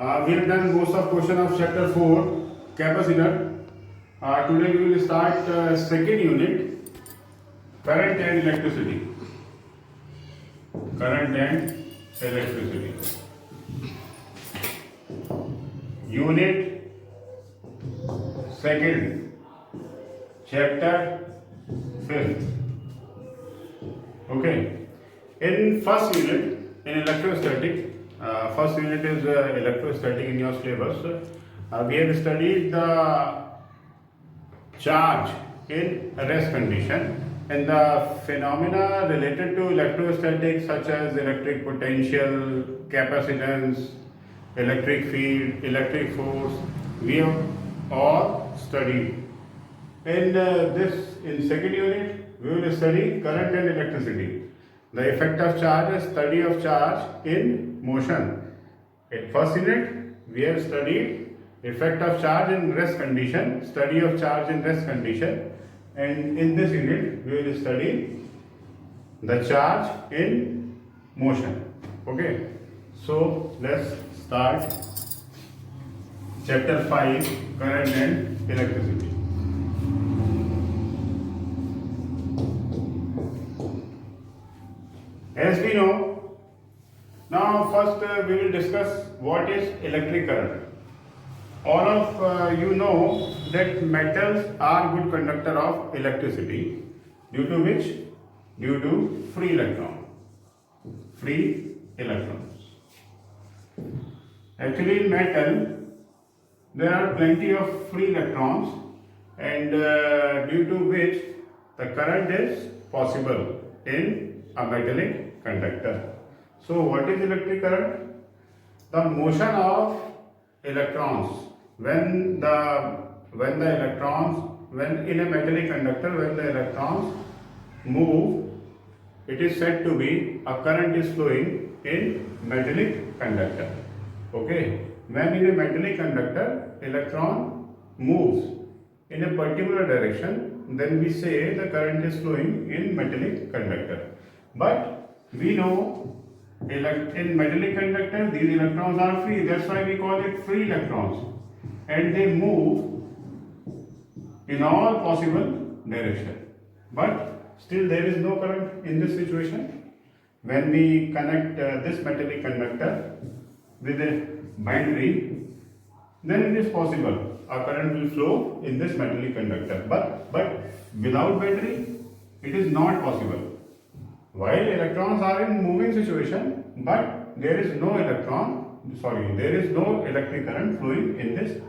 We have done most of question of chapter 4, capacitor. Today we will start second unit, current and electricity. Current and electricity. Unit second, chapter 5th. Okay. In first unit, in electrostatic, first unit is electrostatic in your syllabus. We have studied the charge in rest condition and the phenomena related to electrostatic such as electric potential, capacitance, electric field, electric force. We have all studied. In second unit, we will study current and electricity. The effect of charge is study of charge in motion. In first unit, we have studied effect of charge in rest condition, study of charge in rest condition, and in this unit, we will study the charge in motion. Okay, so let's start chapter 5, current and electricity. As we know, now first we will discuss what is electric current. All of you know that metals are good conductor of electricity due to which? Due to free electron. Free electrons. Actually in metal there are plenty of free electrons and due to which the current is possible in a metallic conductor. So what is electric current? The motion of electrons when in a metallic conductor, when the electrons move, it is said to be a current is flowing in metallic conductor. Okay, when in a metallic conductor electron moves in a particular direction, then we say the current is flowing in metallic conductor. But we know in metallic conductor these electrons are free, that's why we call it free electrons, and they move in all possible direction. But still there is no current in this situation. When we connect this metallic conductor with a battery, then it is possible a current will flow in this metallic conductor. But without battery, it is not possible. While electrons are in moving situation, but there is no electric current flowing in this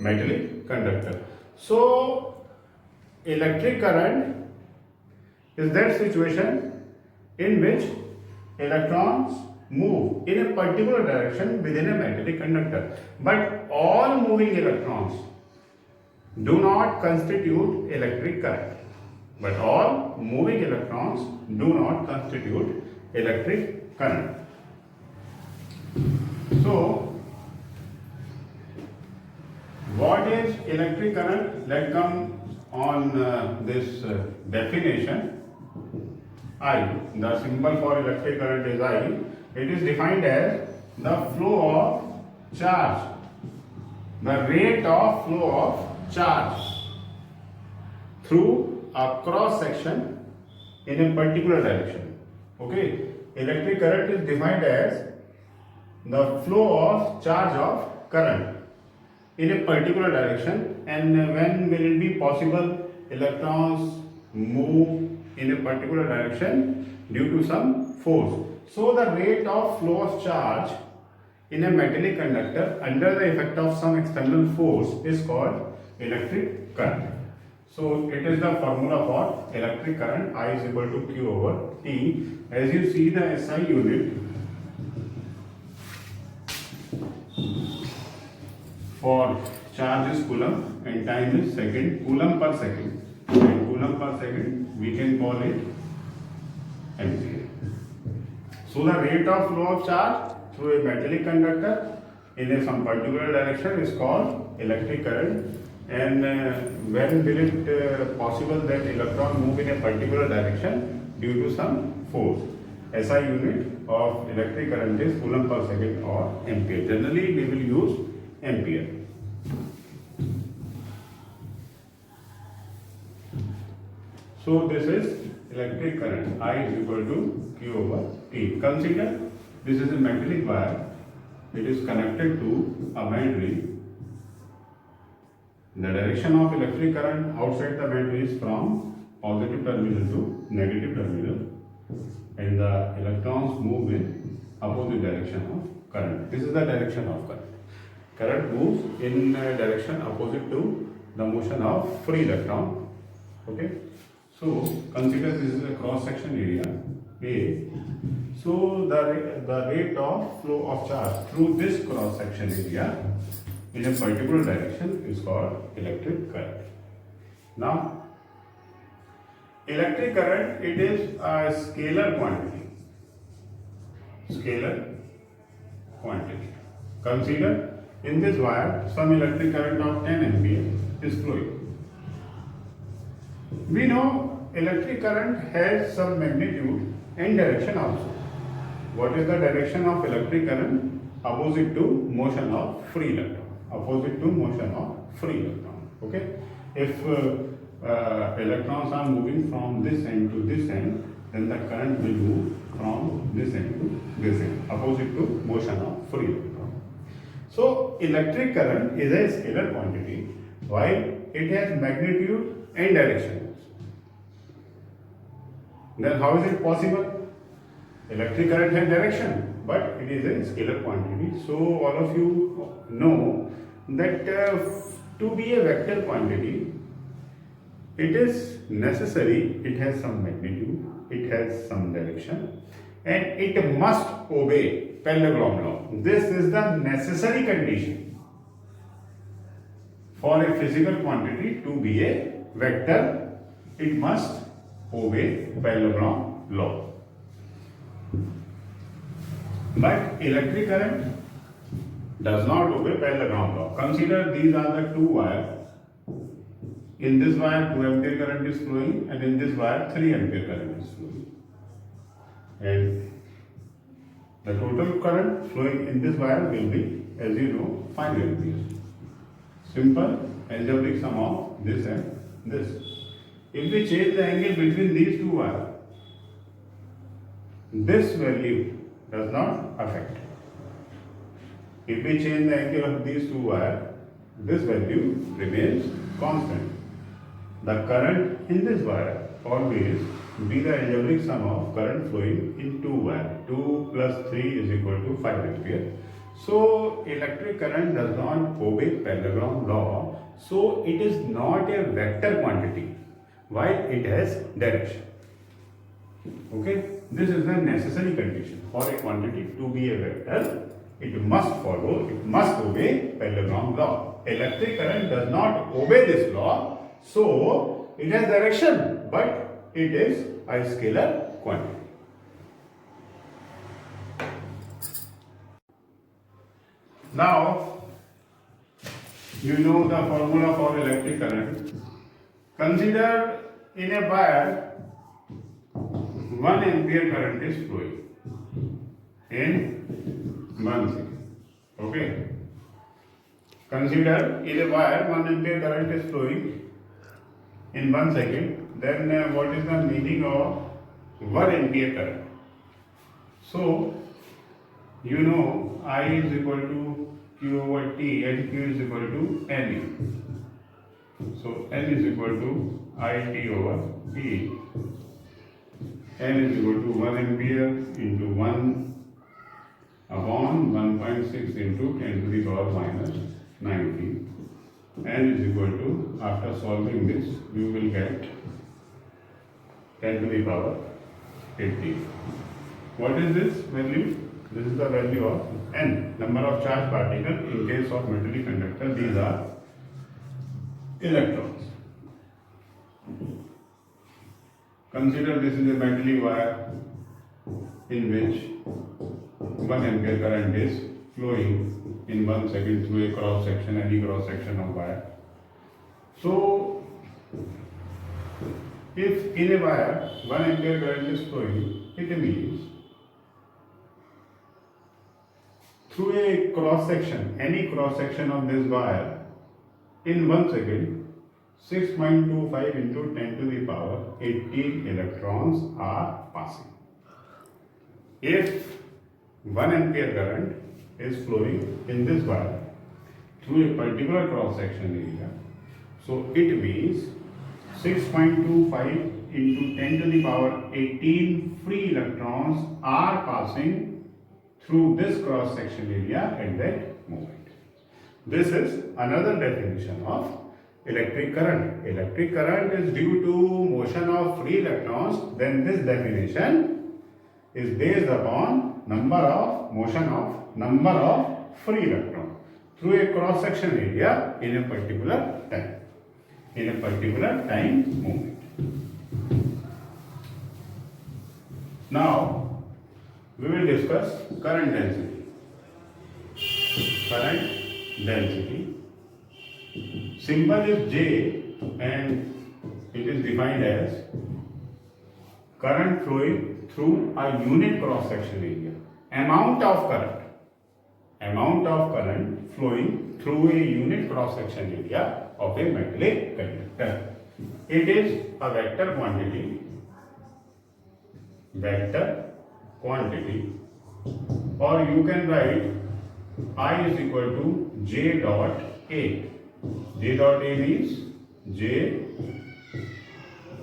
metallic conductor. So electric current is that situation in which electrons move in a particular direction within a metallic conductor. But all moving electrons do not constitute electric current. But all moving electrons do not constitute electric current. So, what is electric current? Let's come on this definition. I, the symbol for electric current is I. It is defined as the flow of charge, the rate of flow of charge through a cross section in a particular direction. Okay, electric current is defined as the flow of charge of current in a particular direction, and when will it be possible electrons move in a particular direction due to some force. So the rate of flow of charge in a metallic conductor under the effect of some external force is called electric current. So it is the formula for electric current. I is equal to Q over T. As you see, the SI unit for charge is coulomb and time is second. Coulomb per second. And coulomb per second we can call it ampere. So the rate of flow of charge through a metallic conductor in some particular direction is called electric current. And when will it possible that electron move in a particular direction due to some force? SI unit of electric current is coulomb per second or ampere. Generally we will use ampere. So this is electric current. I is equal to Q over T. Consider this is a metallic wire. It is connected to a battery. The direction of electric current outside the battery is from positive terminal to negative terminal, and the electrons move in opposite direction of current. This is the direction of current. Current moves in direction opposite to the motion of free electron. Okay. So consider this is a cross section area A. So the rate of flow of charge through this cross section area in a particular direction is called electric current. Now, electric current, it is a scalar quantity. Scalar quantity. Consider in this wire some electric current of 10 ampere is flowing. We know electric current has some magnitude and direction also. What is the direction of electric current? Opposite to motion of free electron. Opposite to motion of free electron. Okay. If electrons are moving from this end to this end, then the current will move from this end to this end, opposite to motion of free electron. So electric current is a scalar quantity, while it has magnitude and direction. Then how is it possible? Electric current has direction, but it is a scalar quantity. So all of you know that to be a vector quantity, it is necessary, it has some magnitude, it has some direction, and it must obey parallelogram law. This is the necessary condition for a physical quantity to be a vector. It must obey parallelogram law. But electric current does not obey parallelogram law. Consider these are the two wires. In this wire 2 ampere current is flowing, and in this wire 3 ampere current is flowing. And the total current flowing in this wire will be, as you know, 5 amperes. Simple algebraic sum of this and this. If we change the angle between these two wires, this value does not affect. If we change the angle of these two wires, this value remains constant. The current in this wire always be the algebraic sum of current flowing in two wires. 2 plus 3 is equal to 5 ampere. So electric current does not obey parallelogram law. So it is not a vector quantity, while it has direction. Okay. This is the necessary condition for a quantity to be a vector. It must follow, it must obey parallelogram law. Electric current does not obey this law, so it has direction, but it is a scalar quantity. Now, you know the formula for electric current. Consider in a wire 1 ampere current is flowing in 1 second. Okay. Consider in a wire 1 ampere current is flowing in 1 second. Then what is the meaning of 1 ampere current? So you know I is equal to Q over T and Q is equal to NE. So N is equal to IT over P. N is equal to 1 ampere into 1 upon 1.6 into 10 to the power minus 90. N is equal to, after solving this, you will get 10 to the power 80. What is this value? This is the value of N, number of charged particles in case of metallic conductor. These are electrons. Consider this is a metallic wire in which 1 ampere current is flowing in 1 second through a cross section, any cross section of wire. So, if in a wire 1 ampere current is flowing, it means through a cross section, any cross section of this wire in 1 second, 6.25 into 10 to the power 18 electrons are passing. If 1 ampere current is flowing in this wire through a particular cross section area, so it means 6.25 into 10 to the power 18 free electrons are passing through this cross section area at that moment. This is another definition of electric current. Electric current is due to motion of free electrons. Then this definition is based upon number of free electrons through a cross section area in a particular time moment. Now we will discuss current density. Current density symbol is J and it is defined as current flowing through a unit cross section area. Amount of current flowing through a unit cross section area of a metallic conductor. It is a vector quantity, or you can write I is equal to J dot A. J dot A means J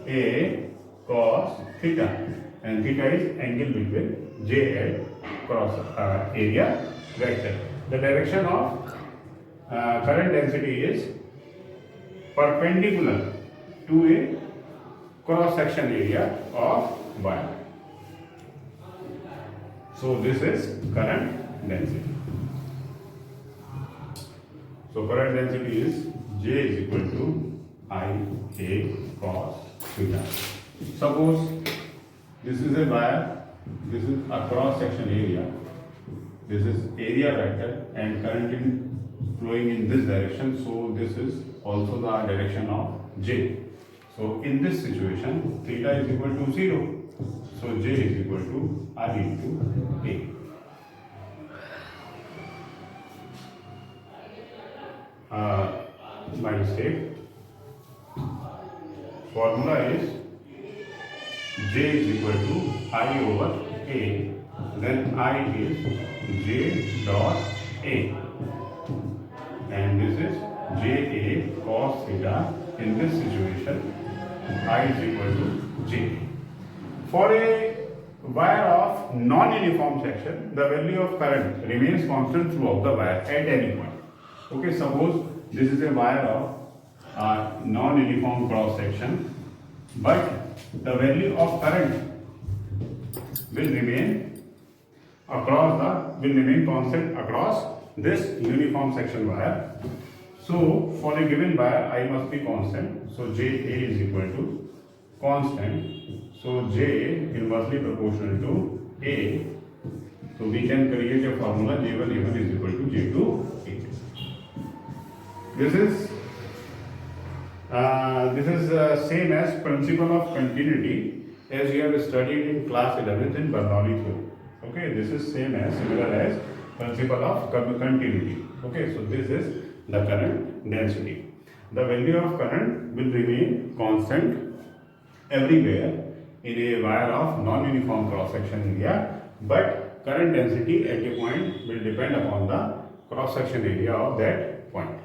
A cos theta, and theta is angle between J and cross area vector. The direction of current density is perpendicular to a cross section area of wire. So this is current density. So current density is J is equal to I A cos theta. Suppose this is a wire, this is a cross section area, this is area vector, and current is flowing in this direction, so this is also the direction of J. So in this situation, theta is equal to 0. So J is equal to I into A. My mistake. Formula is J is equal to I over A. Then I is J dot A. And this is JA cos theta. In this situation, I is equal to J. For a wire of non-uniform section, the value of current remains constant throughout the wire at any point. Okay, suppose this is a wire of non-uniform cross section, but the value of current will remain constant across this uniform section wire. So for a given wire, I must be constant. So JA is equal to constant. So J inversely proportional to A. So we can create a formula J1 A1 is equal to J2 A2. This is same as principle of continuity as you have studied in class 11th in Bernoulli theory. Okay, this is similar as principle of continuity. Okay, so this is the current density. The value of current will remain constant everywhere in a wire of non-uniform cross section area, but current density at a point will depend upon the cross section area of that point.